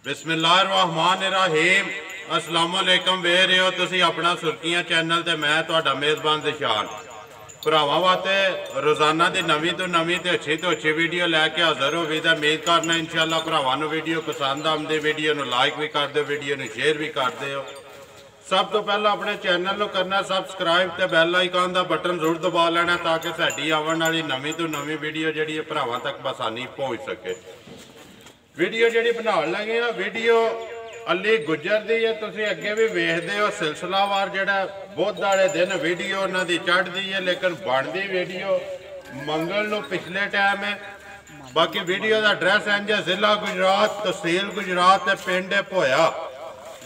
बिस्मिल्लाहिर्रहमानिर्रहीम अस्सलाम वालेकुम वे रहे हो तुसी अपना सुर्खियां चैनल ते मैं तुहाडा मेज़बान दिशान भरावां वास्ते रोज़ाना की नवीं तो नवीं ते अच्छी वीडियो लैके हाज़र हो भी उम्मीद करना इंशाअल्लाह भरावां नूं वीडियो पसंद आउंदी वीडियो नूं लाइक भी कर दो वीडियो नूं शेयर भी कर दो। सब तो पहला अपने चैनल को करना सबसक्राइब तो बैल आइकन का बटन जरूर दबा लेना ताकि साडी आवन वाली नवीं तो नवीं वीडियो जिहड़ी भरावां तक बसानी पहुँच सके। वीडियो जी बनाने लगे हैं वीडियो अली गुजर दी है तुम अगे भी वेखते हो सिलसिलावार जोड़ा बुध वाले दिन वीडियो उन्होंने चढ़ती है लेकिन बनती वीडियो मंगल नूं पिछले टाइम है। बाकी वीडियो का एड्रैस इंज है जिला गुजरात तहसील गुजरात पिंड भोया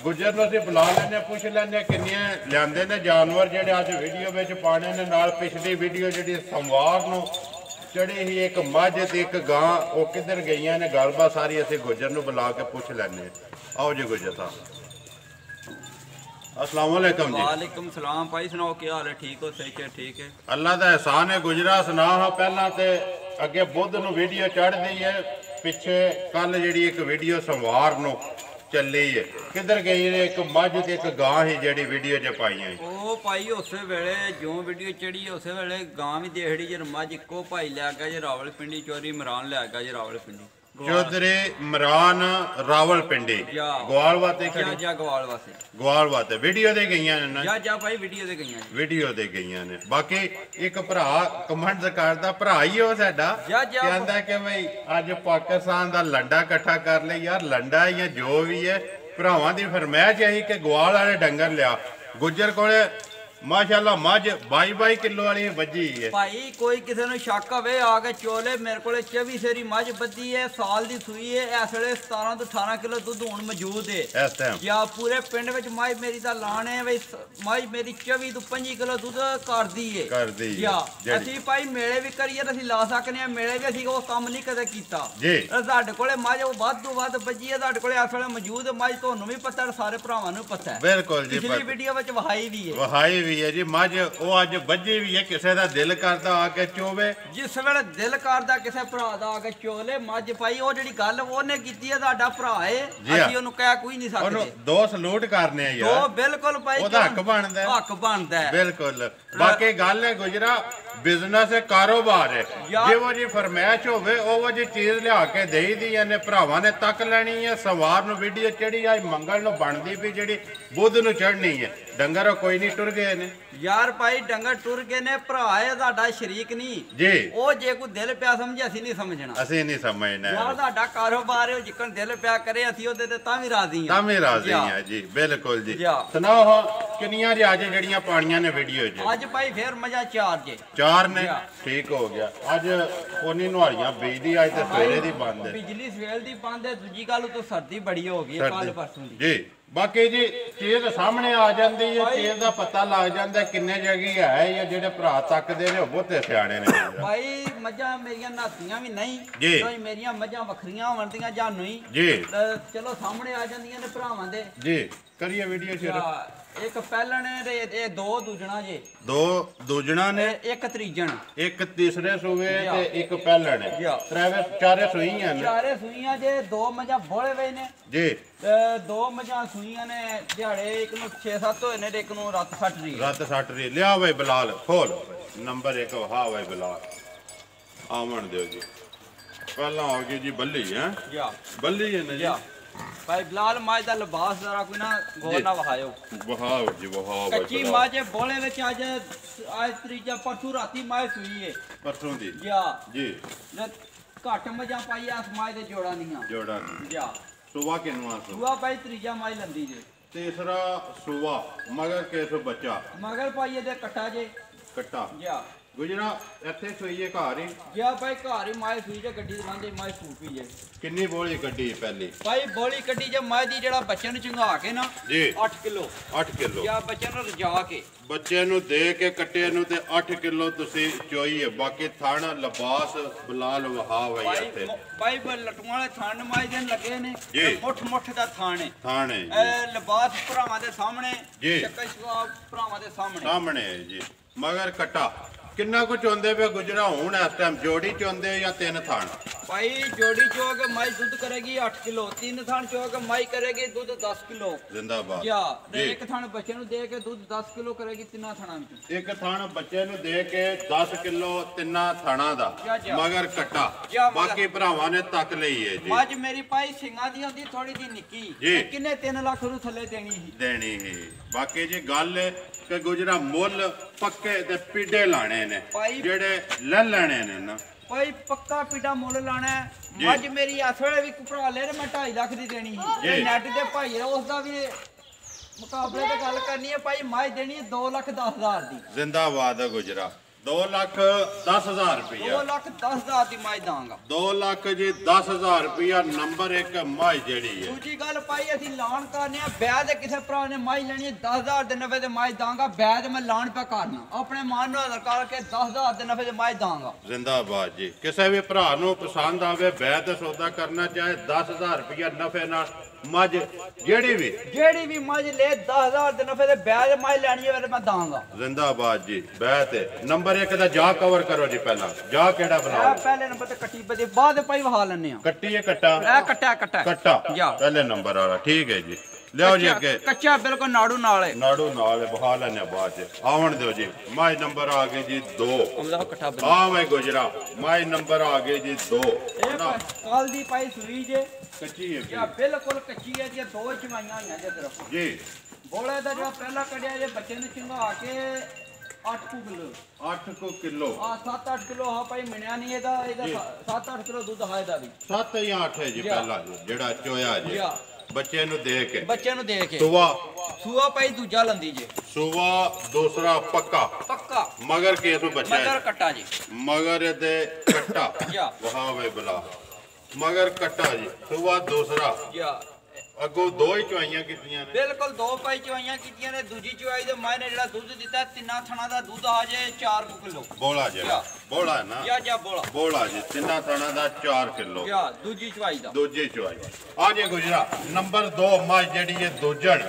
गुजर नूं असीं बुला लैंदे पुछ लैंदे किन्ने लिआंदे ने जानवर जिहड़े अज वीडियो में पाने ने नाल पिछली वीडियो जी सोमवार नूं चढ़ी ही एक मझ एक गां वो किधर गई ने गलबात सारी असीं गुजर नूं बुला के पुछ लैंदे। आओ जी गुजर साहब अस्सलाम वालेकुम जी। वालेकुम सलाम भाई सुनाओ क्या हाल है ठीक हो सही है ठीक है अल्लाह का एहसान है। गुजरा सुना हाँ पहला तो अगे बुध नूं वीडियो चढ़ती है पिछे कल जी एक वीडियो सोमवार नूं चली है किधर गई है एक मझ एक गां ही जी वीडियो च पाई है वो भाई उस वेले जो वीडियो चढ़ी है उस वेले गां भी देखड़ी जे मझ इको भाई लै गया जे रावलपिंडी चौधरी इमरान लै गया जे रावलपिंडी चौधरी इमरान रावलपिंडी गोवाल वाते गोवाल वाते वीडियो दे गई ने भाई वीडियो दे गई वीडियो दे गई ने। बाकी एक भरा कमेंट करदा भरा ही हो साडा कहंदा कि भाई अज पाकिस्तान दा लंडा इकट्ठा कर ले यार लंडा या जो भी है भरावां दी फरमाइश यही कि गोवाल वाले डंगर लिया गुजर कोले माशाअल्लाह मझ 22 किलो वाली वजी है भाई कोई किसी ने शक होवे आके चोले मेरे को 24 सेरी मझ बद्धी है साल दी सूई है इस वेले 17 तो 18 किलो दूध हुण मौजूद है इस टाइम या पूरे पिंड विच मझ मेरी दा लाण है भाई मझ मेरी 24 तो 25 किलो दूध करदी है या ਅਸੀਂ ਭਾਈ ਮੇਲੇ ਵੀ ਕਰੀਏ ਅਸੀਂ ਲਾ ਸਕਨੇ ਆ ਮੇਲੇ ਵੀ ਅਸੀਂ ਉਹ ਕੰਮ ਨਹੀਂ ਕਦੇ ਕੀਤਾ ਜੀ ਸਾਡੇ ਕੋਲੇ ਮਝ ਉਹ ਵੱਧ ਤੋਂ ਵੱਧ ਬੱਜੀ ਹੈ ਸਾਡੇ ਕੋਲੇ ਇਸ ਵੇਲੇ ਮੌਜੂਦ ਮਝ ਤੁਹਾਨੂੰ ਵੀ ਪਤਾ ਹੈ ਸਾਰੇ ਭਰਾਵਾਂ ਨੂੰ ਪਤਾ ਹੈ ਬਿਲਕੁਲ ਜੀ ਪਿਛਲੀ ਵੀਡੀਓ ਵਿੱਚ ਵਹਾਈ ਵੀ है जी मझ वो अज बजी भी है किसी का दिल करता आके चोवे जिस वेले दिल करता किसी भरा दा आके चोले मझ भाई वो जिहड़ी गल ओने कीती है साडा भरा है असि ओनु कह कोई नहीं सकदे दो सलूट करने यार दो बिल्कुल भाई ओदा हक बनदा है बिल्कुल। बाकी गल है गुजरा बिजनेस है कारोबार है जिहो जी फरमाइश होवे वो जी चीज लिया के देई दी ने भरावां ने तक लैनी है सोमवार नूं वीडियो चढ़ी अज मंगल नूं बनदी भी जिहड़ी बुध नूं चढ़नी है डंगर कोई नहीं टुर गए ने यार भाई डंगर टुर गए ने भरा है साडा शरीक नहीं जी ओ जे कोई दिल पिया समझे असि नहीं समझना असि नहीं समझना यार साडा कारोबार है जिकन दिल पिया करे असि ओदे ते तां भी राजी हैं जी बिल्कुल जी। सुनाओ हां किन्नियां जी अज जड़ियां पाणियां ने वीडियो च अज भाई फिर मजा चार ने ठीक हो गया अज ओनी नुहारियां बिजली अज ते सवेरे दी बंद है बिजली सवेरे दी बंद है दूजी गल तो सर्दी बड़ी हो गई है कल परसों दी जी। बाकी जी चीज सामने आ जाती है चीज का पता लग जाता किन्ने जगह है या जेडे भरा तकते ने बहुते सियाणे ने भाई मझां मेरियां नातियां भी नहीं जी मेरियां मझां वखरियां बनदियां जानो ही जी चलो सामने आ जांदियां ने भरावां दे जी करिए वीडियो शुरू। एक पहलण ने दो दूजणा जे दो दूजणा ने एक त्रीजण एक तीसरे सूए ते एक पहलण है त्रेवे चारे सूईयां ने चारे सूईयां जे दो मझां बोले वे ने जी दो मझां सूईयां ने दिहाड़े एक नूं 6-7 होए ने एक नूं रात सट रही लिया भाई बिलाल खोल नंबर 1 हा भाई बिलाल आवन दियो जी पहला आ गई जी बल्ली है बल्ली है ना जी भाई बिलाल मझ दा लिबास जरा कोई ना गौर ना वहायो वहाओ जी वहाओ कच्ची मझ बोले विच आज त्रीजा परसों राती मझ सूई है परसों दी जी घट मझां पाई आस मझ दे जोड़ा नहीं सुबह किनवा सुबह भाई त्रीजा मझ लंदी जे तीसरा सुबह मगर केस बच्चा मगर पाई दे कट्टा जे कट्टा गुजरा इत्थे सोईए घर ही भाई घर ही माए सूई जे गड्डी लांदे माए सूपी जे किन्नी बोली कड्डी पहली भाई बोली कड्डी जे माए दी जेड़ा बच्चे नु चंगा के ना जी 8 किलो बच्चे नु रजा के बच्चे नु दे के कट्टे नु ते 8 किलो तुसी चोई है बाकी थान लिबास बिलाल वहा वई इत्थे भाई लटूआं वाले थान माए दिन लगे ने मुठ दा थान है लिबास भरावां दे सामने जी शक्ल शवाब भरावां दे सामने जी मगर कट्टा ਕਿੰਨਾ ਕੁ ਚੋਂਦੇ ਪਏ ਗੁਜਰਾ ਹੁਣ ਇਸ ਟਾਈਮ ਜੋੜੀ ਚੋਂਦੇ ਜਾਂ ਤਿੰਨ ਥਾਣ ਭਾਈ ਜੋੜੀ ਚੋ ਕੇ ਮਾਈ ਦੁੱਧ ਕਰੇਗੀ 8 ਕਿਲੋ, ਤਿੰਨ ਥਾਣ ਚੋ ਕੇ ਮਾਈ ਕਰੇਗੀ ਦੁੱਧ 10 ਕਿਲੋ ਜ਼ਿੰਦਾਬਾਦ ਯਾ ਤੇ ਇੱਕ ਥਾਣ ਬੱਚੇ ਨੂੰ ਦੇ ਕੇ ਦੁੱਧ 10 ਕਿਲੋ ਕਰੇਗੀ ਤਿੰਨਾਂ ਥਾਣਾਂ ਵਿੱਚ। ਇੱਕ ਥਾਣ ਬੱਚੇ ਨੂੰ ਦੇ ਕੇ 10 ਕਿਲੋ ਤਿੰਨਾਂ ਥਾਣਾਂ ਦਾ ਮਗਰ ਕੱਟਾ ਬਾਕੀ ਭਰਾਵਾਂ ਨੇ ਤੱਕ ਲਈ ਹੈ ਜੀ। ਮੱਝ ਮੇਰੀ ਭਾਈ ਸਿੰਘਾਂ ਦੀ ਹੁੰਦੀ ਥੋੜੀ ਦੀ ਨਿੱਕੀ ਕਿੰਨੇ 3 ਲੱਖ ਨੂੰ ਥੱਲੇ ਦੇਣੀ ਸੀ ਬਾਕੀ ਜੀ ਗੱਲ ਕਿ ਗੁਜਰਾ ਮੁੱਲ ਪੱਕੇ ਤੇ ਪੀੜੇ ਲਾਣੇ ਨੇ ਜਿਹੜੇ ਲੈ ਲੈਣੇ ਨੇ ਨਾ ਭਾਈ ਪੱਕਾ ਪੀੜਾ ਮੁੱਲ ਲਾਣਾ। ਮੱਝ ਮੇਰੀ ਇਸ ਵੇਲੇ ਵੀ ਭਰਾ ਲੈ ਮੈਂ 2.5 ਲੱਖ ਦੀ ਦੇਣੀ ਸੀ ਨੈਟ ਦੇ ਭਾਈ ਉਸ ਦਾ ਵੀ ਮੁਕਾਬਲੇ ਤੇ ਗੱਲ ਕਰਨੀ ਹੈ ਭਾਈ ਮੱਝ ਦੇਣੀ ਹੈ 2,10,000 ਦੀ। ਜ਼ਿੰਦਾਬਾਦ ਗੁਜਰਾ 2,10,000 ਰੁਪਇਆ 2,10,000 ਦੀ ਮੱਝ ਦਾਂਗਾ 2 ਲੱਖ ਜੀ 10,000 ਰੁਪਇਆ ਨੰਬਰ 1 ਮੱਝ ਜਿਹੜੀ ਹੈ। ਦੂਜੀ ਗੱਲ ਭਾਈ ਅਸੀਂ ਲਾਣ ਕਰਨੇ ਆ ਵਿਆਹ ਦੇ ਕਿਸੇ ਭਰਾ ਨੇ ਮੱਝ ਲੈਣੀ ਹੈ 10,000 ਦੇ ਨਫੇ ਤੇ ਮੱਝ ਦਾਂਗਾ ਵਿਆਹ ਤੇ ਮੈਂ ਲਾਣ ਪਾ ਕਰਨਾ ਆਪਣੇ ਮਾਨ ਨੂੰ ਹਜ਼ਾਰ ਕਰਕੇ 10,000 ਦੇ ਨਫੇ ਤੇ ਮੱਝ ਦਾਂਗਾ। ਜ਼ਿੰਦਾਬਾਦ ਜੀ ਕਿਸੇ ਵੀ ਭਰਾ ਨੂੰ ਪਸੰਦ ਆਵੇ ਵਿਆਹ ਤੇ ਸੌਦਾ ਕਰਨਾ ਚਾਹੇ 10,000 ਰੁਪਇਆ ਨਫੇ ਨਾਲ ਮੱਝ ਜਿਹੜੀ ਵੀ ਮੱਝ ਲੈ 10,000 ਦੇ ਨਫੇ ਤੇ ਵਿਆਹ ਤੇ ਮੱਝ ਲੈਣੀ ਹੈ ਮੈਂ ਦਾਂਗਾ। ਜ਼ਿੰਦਾਬਾਦ ਜੀ ਵਿਆਹ ਤੇ ਨੰਬਰ 1 ਦਾ ਜਾ ਕਵਰ ਕਰੋ ਜੀ ਪਹਿਲਾਂ ਜਾ ਕਿਹੜਾ ਬਣਾਓ ਪਹਿਲੇ ਨੰਬਰ ਤੇ ਕੱਟੀ ਬਦੇ ਬਾਅਦ ਭਾਈ ਵਹਾ ਲੈਣੇ ਆ ਕੱਟੀ ਹੈ ਕੱਟਾ ਇਹ ਕੱਟਾ ਪਹਿਲੇ ਨੰਬਰ ਵਾਲਾ ਠੀਕ ਹੈ ਜੀ ਲਿਆਓ ਜੀ ਅੱਗੇ ਕੱਚਾ ਬਿਲਕੁਲ ਨਾੜੂ ਨਾਲ ਹੈ ਬਹਾ ਲੈਣੇ ਬਾਅਦ ਚ ਆਉਣ ਦਿਓ ਜੀ ਮਾਈ ਨੰਬਰ ਆ ਗਏ ਜੀ 2 ਆ ਮੈਂ ਗੁਜਰਾ ਮਾਈ ਨੰਬਰ ਆ ਗਏ ਜੀ 2 ਕੱਲ ਦੀ ਪਾਈ ਸੂਈ ਜੇ ਕੱਚੀ ਹੈ ਯਾ ਬਿਲਕੁਲ ਕੱਚੀ ਹੈ ਜੀ ਦੋ ਚਵਾਈਆਂ ਹੋਈਆਂ ਜੇ ਤਰਫ ਜੀ ਬੋਲੇ ਦਾ ਜਿਹੜਾ ਪਹਿਲਾ ਕੱਢਿਆ ਜੇ ਬੱਚੇ ਨੂੰ ਚੰਗਾ ਕੇ 8 ਕਿਲੋ ਆ 7-8 ਕਿਲੋ ਹਾਂ ਭਾਈ ਮਿਣਿਆ ਨਹੀਂ ਇਹਦਾ 7-8 ਕਿਲੋ ਦੁੱਧ ਹੈ ਇਹਦਾ ਵੀ 7 ਜਾਂ 8 ਹੈ ਜੀ ਪਹਿਲਾ ਜਿਹੜਾ ਚੋਇਆ ਜੀ ਬੱਚੇ ਨੂੰ ਦੇ ਕੇ ਸੂਆ ਭਾਈ ਦੂਜਾ ਲੰਦੀ ਜੇ ਸੂਆ ਦੂਸਰਾ ਪੱਕਾ ਮਗਰ ਕੇਸ ਬੱਚਾ ਮਗਰ ਕੱਟਾ ਜੀ ਮਗਰ ਇਹਦੇ ਕੱਟਾ ਵਾਹ ਵੇ ਬਲਾ ਮਗਰ ਕੱਟਾ ਜੀ ਸੂਆ ਦੂਸਰਾ ਅੱਗੋਂ 2 ਹੀ ਚਵਾਈਆਂ ਕੀਤੀਆਂ ਨੇ ਬਿਲਕੁਲ 2 ਪਾਈ ਚਵਾਈਆਂ ਕੀਤੀਆਂ ਨੇ ਦੂਜੀ ਚਵਾਈ ਦੇ ਮਾਇਨੇ ਜਿਹੜਾ ਦੁੱਧ ਦਿੱਤਾ ਤਿੰਨਾਂ ਥਣਾ ਦਾ ਦੁੱਧ ਆ ਜੇ 4 ਕਿਲੋ ਬੋਲਾ ਬੋਲਾ ਨਾ ਬੋਲਾ ਜੀ ਤਿੰਨਾਂ ਥਣਾ ਦਾ 4 ਕਿਲੋ ਦੂਜੀ ਚਵਾਈ ਆ ਜੇ ਗੁਜਰਾ ਨੰਬਰ 2 ਮੱਝ ਜਿਹੜੀ ਹੈ ਦੂਜਣ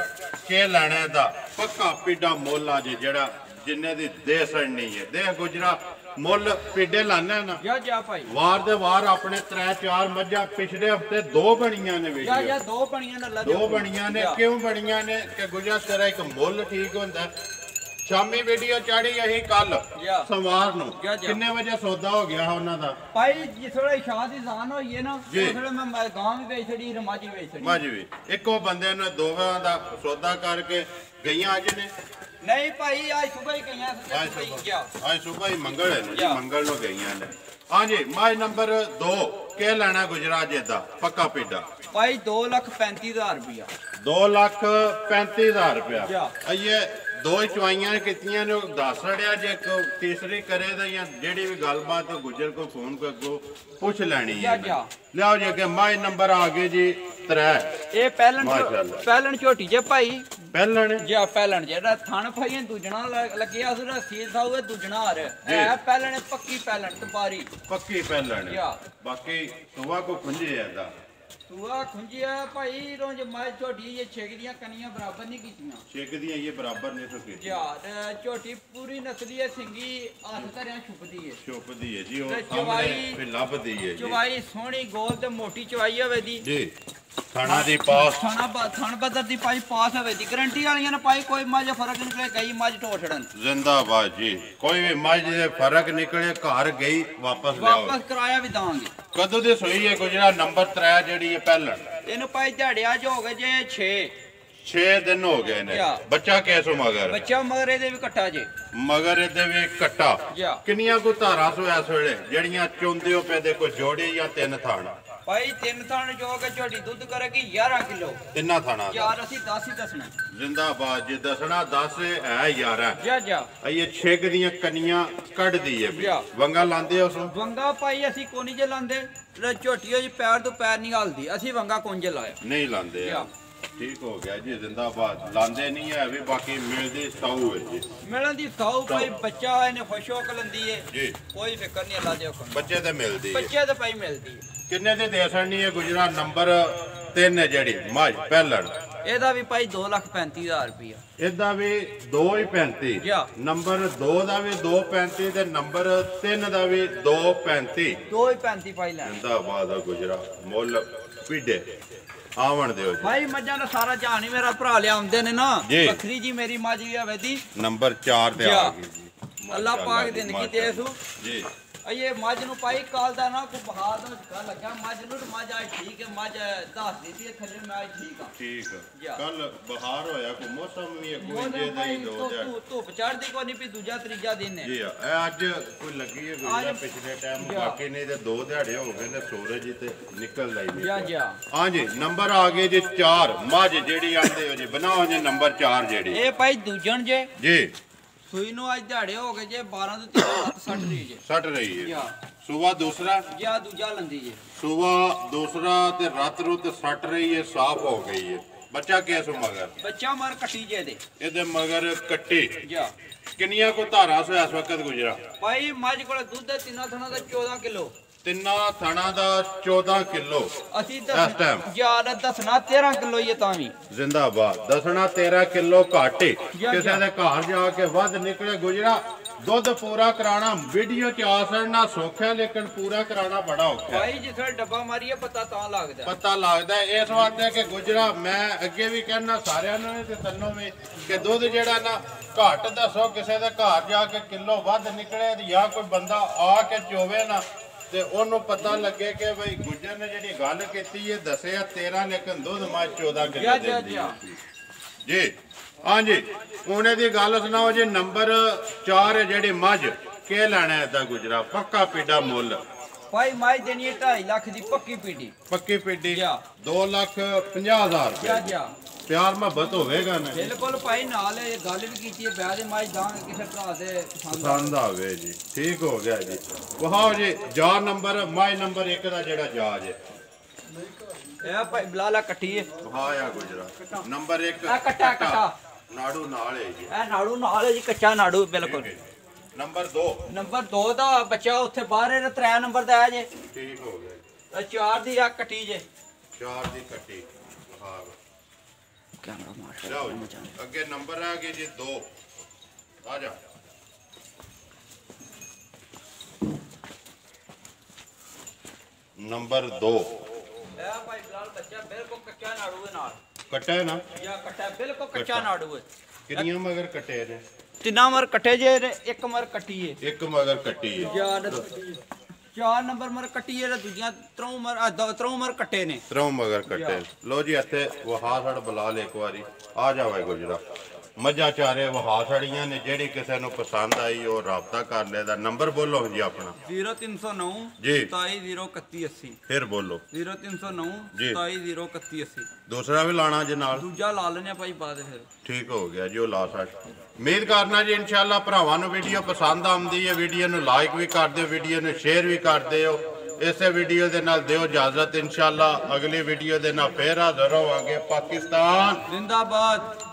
ਕੇ ਲੈਣੇ ਦਾ ਪੱਕਾ ਪੀਡਾ ਮੁੱਲ ਆ ਜੇ ਜਿਹੜਾ ਜਿੰਨੇ ਦੀ ਦੇ ਸੜਨੀ ਹੈ ਦੇਖ ਗੁਜਰਾ ਮੁੱਲ ਪੀਡੇ ਲਾਣਾ ਨਾ ਭਾਈ ਵਾਰ ਦੇ ਵਾਰ ਆਪਣੇ 3-4 ਮੱਝਾਂ ਪਿਛਲੇ ਹਫਤੇ 2 ਬਣੀਆਂ ਨੇ ਵੀਡੀਓ 2 ਬਣੀਆਂ ਨੇ ਕਿਉਂ ਬਣੀਆਂ ਨੇ ਕਿ ਗੁਜਰਾ ਤੇਰਾ ਇੱਕ ਮੁੱਲ ਠੀਕ ਹੁੰਦਾ ਸ਼ਾਮੀ ਵੀਡੀਓ ਚਾੜੀ ਅਸੀਂ ਕੱਲ ਸਵਾਰ ਨੂੰ ਕਿੰਨੇ ਵਜੇ ਸੌਦਾ ਹੋ ਗਿਆ ਉਹਨਾਂ ਦਾ ਭਾਈ ਜਿਸ ਵੇਲੇ ਇਸ਼ਾਅ ਦੀ ਜ਼ਾਨ ਹੋਈ ਹੈ ਨਾ ਉਸ ਵੇਲੇ ਮੈਂ ਗਾਂ ਵੀ ਵੇਚ ਛੜੀ ਰਮਾਜੀ ਵੇਚ ਛੜੀ ਮੱਝ ਵੀ ਇੱਕੋ ਬੰਦੇ ਨੇ ਦੋਵਾਂ ਦਾ ਸੌਦਾ ਕਰਕੇ ਗਈਆਂ ਅੱਜ ਨੇ ਨਹੀਂ ਭਾਈ ਅੱਜ ਸਵੇਰ ਹੀ ਗਈਆਂ ਅੱਜ ਸਵੇਰ ਹੀ ਮੰਗਲ ਹੈ ਜੀ ਮੰਗਲ ਨੂੰ ਗਈਆਂ ਨੇ ਹਾਂਜੀ ਮਾਈ ਨੰਬਰ 2 ਕੇ ਲੈਣਾ ਗੁਜਰਾਤ ਦਾ ਪੱਕਾ ਪੀਡਾ ਭਾਈ 2,35,000 ਰੁਪਇਆ 2,35,000 ਰੁਪਇਆ ਇਹ 2 ਚਵਾਈਆਂ ਕੀਤੀਆਂ ਨੇ ਦੱਸ ਰੜਿਆ ਜੇ ਤੀਸਰੀ ਕਰੇ ਤਾਂ ਜਾਂ ਜਿਹੜੀ ਵੀ ਗੱਲਬਾਤ ਗੁਜਰ ਕੋ ਫੋਨ ਕੋ ਪੁੱਛ ਲੈਣੀ ਹੈ ਲਿਆਓ ਜੀ ਅੱਗੇ ਮਾਈ ਨੰਬਰ ਆ ਗਏ ਜੀ 3 ਇਹ ਪਹਿਲਣ ਝੋਟੀ ਜੇ ਭਾਈ ਪਹਿਲਣ ਜਿਹੜਾ ਥਣ ਫਾਈਆਂ ਦੂਜਣਾ ਲੱਗਿਆ ਉਹਦਾ ਸੀਲ ਸਾਊ ਦੂਜਣਾ ਆ ਰਿਹਾ ਇਹ ਪਹਿਲਣ ਪੱਕੀ ਪਹਿਲਣ ਤਬਾਰੀ ਪੱਕੀ ਪਹਿਲਣ ਬਾਕੀ ਸੁਵਾ ਕੋ ਖੁੰਝੇ ਇਹਦਾ ਸੂਆ ਖੁੰਝਿਆ ਭਾਈ ਰੋਜ ਮਾਈ ਝੋਟੀ ਇਹ ਛੇਕ ਦੀਆਂ ਕੰਨੀਆਂ ਬਰਾਬਰ ਨਹੀਂ ਕੀਤੀਆਂ ਛੇਕ ਦੀਆਂ ਇਹ ਬਰਾਬਰ ਨਹੀਂ ਸੁਕੀ ਯਾਰ ਝੋਟੀ ਪੂਰੀ ਨਸਲੀ ਹੈ ਸਿੰਗੀ ਹੱਥ ਧਰਿਆ ਛੁਪਦੀ ਹੈ ਜੀ ਉਹ ਸਾਹਮਣੇ ਫਿਰ ਲੱਭਦੀ ਹੈ ਜੀ ਚਵਾਈ ਸੋਹਣੀ ਗੋਲ ਤੇ ਮੋਟੀ ਚਵਾਈ ਹੋਵੇ ਦੀ ਜੀ ਥਾਣਾ ਦੀ ਪਾਸ ਥਣ ਬਦਰ ਦੀ ਪਾਈ ਪਾਸ ਹੋਵੇ ਦੀ ਗਰੰਟੀ ਵਾਲੀਆਂ ਨੇ ਪਾਈ ਕੋਈ ਮੱਝ ਫਰਕ ਨਿਕਲੇ ਗਈ ਮੱਝ ਢੋ ਛੜਨ ਜ਼ਿੰਦਾਬਾਦ ਜੀ ਕੋਈ ਵੀ ਮੱਝ ਦੇ ਫਰਕ ਨਿਕਲੇ ਘਰ ਗਈ ਵਾਪਸ ਕਰਾਇਆ ਵੀ ਦਾਂਗੇ ਕਦੋਂ ਦੀ ਸੋਈ ਹੈ ਕੋਈ ਜਿਹੜਾ ਨੰਬਰ 3 ਜਿਹੜੀ ਹੈ ਪਹਿਲਣ ਇਹਨੂੰ ਪਾਈ ਝਾੜਿਆ ਜੋ ਹੋ ਗਏ ਜੇ 6 ਦਿਨ ਹੋ ਗਏ ਨੇ ਬੱਚਾ ਕੈਸੋ ਬੱਚਾ ਮਗਰ ਇਹਦੇ ਵੀ ਕੱਟਾ ਜੇ ਮਗਰ ਇਹਦੇ ਵੀ ਕੱਟਾ ਕਿੰਨੀਆਂ ਕੋ ਧਾਰਾਂ ਸੋ ਇਸ ਵੇਲੇ ਜਿਹੜੀਆਂ ਚੁੰਦੇ ਹੋ ਪਏ ਦੇ ਕੋਈ ਜੋੜੀ ਜਾਂ 3 ਥਾਣਾ ਭਾਈ 3 ਥਾਣ ਜੋ ਕੇ ਝੋਟੀ ਦੁੱਧ ਕਰੇਗੀ 11 ਕਿਲੋ ਤਿੰਨਾਂ ਥਾਣਾ ਯਾਰ ਅਸੀਂ 10 ਹੀ ਦੱਸਣਾ ਜ਼ਿੰਦਾਬਾਦ ਜੇ ਦੱਸਣਾ 10 ਹੈ 11 ਇਹ ਛੇਕ ਦੀਆਂ ਕੰਨੀਆਂ ਕੱਢਦੀ ਹੈ ਵੰਗਾ ਲਾਉਂਦੇ ਉਸ ਵੰਗਾ ਭਾਈ ਅਸੀਂ ਕੋਨੀ ਜੇ ਲਾਉਂਦੇ ਝੋਟੀ ਜੀ ਪੈਰ ਤੋਂ ਪੈਰ ਨਹੀਂ ਹਲਦੀ ਅਸੀਂ ਵੰਗਾ ਕੋਂਜੇ ਲਾਇਆ ਨਹੀਂ ਲਾਉਂਦੇ ਠੀਕ ਹੋ ਗਿਆ ਜੀ ਜ਼ਿੰਦਾਬਾਦ ਲਾਉਂਦੇ ਨਹੀਂ ਹੈ ਵੀ ਬਾਕੀ ਮਿਲਦੀ ਸਾਊ ਹੈ ਜੀ ਮਿਲਣ ਦੀ ਸਾਊ ਭਾਈ ਬੱਚਾ ਇਹਨੇ ਖੁਸ਼ ਹੋ ਕੇ ਲੰਦੀ ਹੈ ਜੀ ਕੋਈ ਫਿਕਰ ਨਹੀਂ ਅੱਲਾ ਦੇ ਹੁਕਮ ਬੱਚੇ ਤੇ ਮਿਲਦੀ ਹੈ ਬੱਚੇ ਤੇ ਭਾਈ ਮਿਲਦੀ ਹੈ ਕਿੰਨੇ ਦੇ ਦੇ ਸੜਨੀ ਹੈ ਗੁਜਰਾ ਨੰਬਰ 3 ਹੈ ਜਿਹੜੀ ਮੱਝ ਪਹਿਲਣ ਇਹਦਾ ਵੀ ਭਾਈ 2,35,000 ਰੁਪਇਆ। ਇਹਦਾ ਵੀ 2.35 ਜੀ ਨੰਬਰ 2 ਦਾ ਵੀ 2.35 ਤੇ ਨੰਬਰ 3 ਦਾ ਵੀ 2.35 2,35 ਭਾਈ ਲੈਣਾ। ਜਿੰਦਾਬਾਦ ਆ ਗੁਜਰਾ ਮੁੱਲ ਪੀੜੇ ਆਵਣ ਦਿਓ ਜੀ ਭਾਈ ਮੱਝਾਂ ਦਾ ਸਾਰਾ ਜਾਨ ਹੀ ਮੇਰਾ ਭਰਾ ਲਿਆਉਂਦੇ ਨੇ ਨਾ ਜੀ। ਵੱਖਰੀ ਜੀ ਮੇਰੀ ਮੱਝ ਵੀ ਆ ਵੈਦੀ ਨੰਬਰ 4 ਤੇ ਆ ਗਈ ਜੀ ਅੱਲਾ ਪਾਕ ਦੇ ਨਿੱਕੀ ਤੇਸੂ ਜੀ। ਇਹ ਮੱਝ ਨੂੰ ਭਾਈ ਕਾਲ ਦਾ ਨਾ ਕੋ ਬਹਾਰ ਦਾ ਝਟਕਾ ਲੱਗਾ ਮੱਝ ਨੂੰ ਤੇ ਮੱਝ ਆਈ ਠੀਕ ਹੈ ਮੱਝ ਦੱਸ ਦਿੱਤੀ ਹੈ ਥੱਲੇ ਮੈਂ ਆਈ ਠੀਕ ਆ ਠੀਕ ਕੱਲ ਬਹਾਰ ਹੋਇਆ ਕੋਈ ਮੌਸਮ ਵੀ ਕੋਈ ਜੇ ਦਾ ਹੀ ਦੋ ਦਿਹਾੜੇ ਧੁੱਪ ਚੜਦੀ ਕੋਈ ਨਹੀਂ ਵੀ ਦੂਜਾ ਤੀਜਾ ਦਿਨ ਹੈ ਜੀ ਇਹ ਅੱਜ ਕੋਈ ਲੱਗੀ ਹੈ ਗੁਜਰਾ ਪਿਛਲੇ ਟਾਈਮ ਬਾਕੀ ਨਹੀਂ ਤੇ 2 ਦਿਹਾੜੇ ਹੋ ਗਏ ਨੇ ਸੂਰਜ ਹੀ ਤੇ ਨਿਕਲਦਾ ਹੀ ਨਹੀਂ ਹਾਂਜੀ ਨੰਬਰ ਆ ਗਏ ਜੀ 4 ਮੱਝ ਜਿਹੜੀ ਆਂਦੇ ਹੋ ਜੀ ਬਣਾਓ ਜੀ ਨੰਬਰ 4 ਜਿਹੜੀ ਇਹ ਭਾਈ ਦੂਜਣ ਜੇ ਜੀ ਸੂਈ ਨੂੰ ਅੱਜ ਦਿਹਾੜੇ ਹੋ ਗਏ ਜੇ 12 ਤੋਂ 60 ਰਹੀ ਜੇ 60 ਰਹੀ ਹੈ ਸੁਬਾ ਦੂਸਰਾ ਜਾਂ ਦੂਜਾ ਲੰਦੀ ਜੇ ਸੁਬਾ ਦੂਸਰਾ ਤੇ ਰਾਤ ਰੁੱਤ 60 ਰਹੀ ਹੈ ਸਾਫ਼ ਹੋ ਗਈ ਹੈ ਬੱਚਾ ਕਿਸ ਮਗਰ ਬੱਚਾ ਮਰ ਕੱਟੀ ਜੇ ਦੇ ਇਹਦੇ ਮਗਰ ਕੱਟੀ ਜਾ ਕਿੰਨੀਆਂ ਕੋ ਧਾਰਾਂ ਸੋ ਇਸ ਵਕਤ ਗੁਜਰਾ ਭਾਈ ਮੱਝ ਕੋਲ ਦੁੱਧ ਤਿੰਨਾਂ ਥਣਾ ਦਾ 14 ਕਿਲੋ ਤਿੰਨਾਂ ਥਣਾ ਦਾ 14 ਕਿਲੋ ਅਸੀਂ ਯਾਰ ਦੱਸਣਾ 13 ਕਿਲੋ ਹੀ ਤਾਂ ਵੀ ਜ਼ਿੰਦਾਬਾਦ ਦੱਸਣਾ 13 ਕਿਲੋ ਘਾਟੇ ਕਿਸੇ ਦੇ ਘਰ ਜਾ ਕੇ ਵੱਧ ਨਿਕਲੇ ਗੁਜਰਾ ਦੁੱਧ ਪੂਰਾ ਕਰਾਣਾ ਵੀਡੀਓ ਚ ਆਸਣਾ ਸੌਖਾ ਲੇਕਿਨ ਪੂਰਾ ਕਰਾਣਾ ਬੜਾ ਔਖਾ ਭਾਈ ਜਿੱਥੇ ਡੱਬਾ ਮਾਰੀਏ ਪਤਾ ਲੱਗਦਾ ਇਸ ਵਾਸਤੇ ਕਿ ਗੁਜਰਾ ਮੈਂ ਅੱਗੇ ਵੀ ਕਹਿਣਾ ਸਾਰਿਆਂ ਨੂੰ ਤੇ ਤੈਨੂੰ ਵੀ ਕਿ ਦੁੱਧ ਜਿਹੜਾ ਨਾ ਘੱਟ ਦੱਸੋ ਕਿਸੇ ਦੇ ਘਰ ਜਾ ਕੇ ਕਿਲੋ ਵੱਧ ਨਿਕਲੇ ਜਾਂ ਕੋਈ ਬੰਦਾ ਆ ਕੇ ਚੋਵੇ ਨਾ ਤੇ ਉਹਨੂੰ ਪਤਾ ਲੱਗੇ ਕਿ ਬਈ ਗੁੱਜਰ ਨੇ ਜਿਹੜੀ ਗੱਲ ਕੀਤੀ ਹੈ ਦੱਸਿਆ 13 ਲੇਕਿਨ ਦੁੱਧ ਮੱਝ 14 ਕਿਲੋ ਦਿੰਦੀ ਜੀ ਹਾਂਜੀ ਉਹਨੇ ਦੀ ਗੱਲ ਸੁਣਾਓ ਜੀ ਨੰਬਰ 4 ਹੈ ਜਿਹੜੀ ਮੱਝ ਕੇ ਲੈਣਾ ਇਹਦਾ ਗੁਜਰਾ ਪੱਕਾ ਪੀੜਾ ਮੁੱਲ ਭਾਈ ਮੱਝ ਦੇਣੀ ਹੈ 2.5 ਲੱਖ ਦੀ ਪੱਕੀ ਪੀੜੀ 2,50,000 ਰੁਪਏ ਪਿਆਰ ਮੁਹੱਬਤ ਹੋਵੇਗਾ ਨਾ ਬਿਲਕੁਲ ਭਾਈ ਨਾਲ ਇਹ ਗੱਲ ਵੀ ਕੀਤੀ ਹੈ ਵਿਆਹ ਦੇ ਮਾਈ ਦਾਂ ਕਿਸੇ ਭਰਾ ਦੇ ਪਸੰਦ ਆਵੇ ਜੀ ਠੀਕ ਹੋ ਗਿਆ ਜੀ ਵਾਹ ਜੀ ਜਾ ਨੰਬਰ ਮਾਈ ਨੰਬਰ 1 ਦਾ ਜਿਹੜਾ ਜਾ ਜੇ ਇਹ ਭਾਈ ਬਲਾਲਾ ਕੱਟੀ ਹੈ ਵਾਹ ਆ ਗੁਜਰਾ ਨੰਬਰ 1 ਕੱਟਾ ਨਾੜੂ ਨਾਲ ਹੈ ਜੀ ਇਹ ਨਾੜੂ ਨਾਲ ਹੈ ਜੀ ਕੱਚਾ ਨਾੜੂ ਬਿਲਕੁਲ ਨੰਬਰ 2 ਦਾ ਬੱਚਾ ਉੱਥੇ ਬਾਹਰ ਇਹ 3 ਨੰਬਰ ਦਾ ਆ ਜੇ ਠੀਕ ਹੋ ਗਿਆ 4 ਦੀ ਆ ਕੱਟੀ ਜੇ 4 ਦੀ ਕੱਟੀ ਵਾਹ ਕੈਮਰਾ ਮਾਰ ਲਓ ਅੱਗੇ ਨੰਬਰ ਆ ਗਏ ਜੀ 2 ਆ ਜਾ ਨੰਬਰ 2 ਇਹ ਭਾਈ ਬਲਾਲ ਬੱਚਾ ਬਿਲਕੁਲ ਕੱਚਾ ਨਾੜੂ ਦੇ ਨਾਲ ਕੱਟਾ ਹੈ ਨਾ ਜਾਂ ਕੱਟਾ ਬਿਲਕੁਲ ਕੱਚਾ ਨਾੜੂ ਹੈ ਕਿੰਨੀਆਂ ਮਗਰ ਕੱਟੇ ਨੇ ਤਿੰਨਾਂ ਮਰ ਕੱਟੇ ਜੇ ਇੱਕ ਮਰ ਕੱਟੀ ਹੈ ਇੱਕ ਮਗਰ ਕੱਟੀ ਹੈ ਯਾਰ 4 ਨੰਬਰ ਮਰ ਕੱਟੀ ਹੈ ਦੂਜੀਆਂ ਤਰੋਂ ਮਰ ਕੱਟੇ ਨੇ ਤਰੋਂ ਮਗਰ ਕੱਟੇ ਲੋ ਜੀ ਇੱਥੇ ਵਹਾ ਛੜ ਬੁਲਾ ਲੈ ਇੱਕ ਵਾਰੀ ਆ ਜਾਵੇ ਗੁਜਰਾ ਮੱਝਾਂ ਚਾਰੇ ਵਹਾ ਛੜੀਆਂ ਨੇ ਜਿਹੜੀ ਕਿਸੇ ਨੂੰ ਪਸੰਦ ਆਈ ਉਹ ਰਾਬਤਾ ਕਰ ਲੈਦਾ ਨੰਬਰ ਬੋਲੋ ਜੀ ਆਪਣਾ 0309 ਜੀ 270180 ਫਿਰ ਬੋਲੋ 0309 270180 ਦੂਸਰਾ ਵੀ ਲਾਣਾ ਜੀ ਨਾਲ ਦੂਜਾ ਲਾ ਲੈਣੇ ਭਾਈ ਬਾਅਦ ਫਿਰ ਠੀਕ ਹੋ ਗਿਆ ਜੀ ਉਹ ਲਾ ਸਕਦਾ ਉਮੀਦ ਕਰਨਾ ਜੀ ਇਨਸ਼ਾਅੱਲਾ ਭਰਾਵਾਂ ਨੂੰ ਵੀਡੀਓ ਪਸੰਦ ਆਉਂਦੀ ਹੈ ਵੀਡੀਓ ਨੂੰ ਲਾਈਕ ਵੀ ਕਰ ਦਿਓ ਵੀਡੀਓ ਨੂੰ ਸ਼ੇਅਰ ਵੀ ਕਰ ਦਿਓ ਇਸੇ ਵੀਡੀਓ ਦੇ ਨਾਲ ਦਿਓ ਇਜਾਜ਼ਤ ਇਨਸ਼ਾਅੱਲਾ ਅਗਲੀ ਵੀਡੀਓ ਦੇ ਨਾਲ ਫੇਰ ਹਾਜ਼ਰ ਹੋਵਾਂਗੇ ਪਾਕਿਸਤਾਨ ਜ਼ਿੰਦਾਬਾਦ।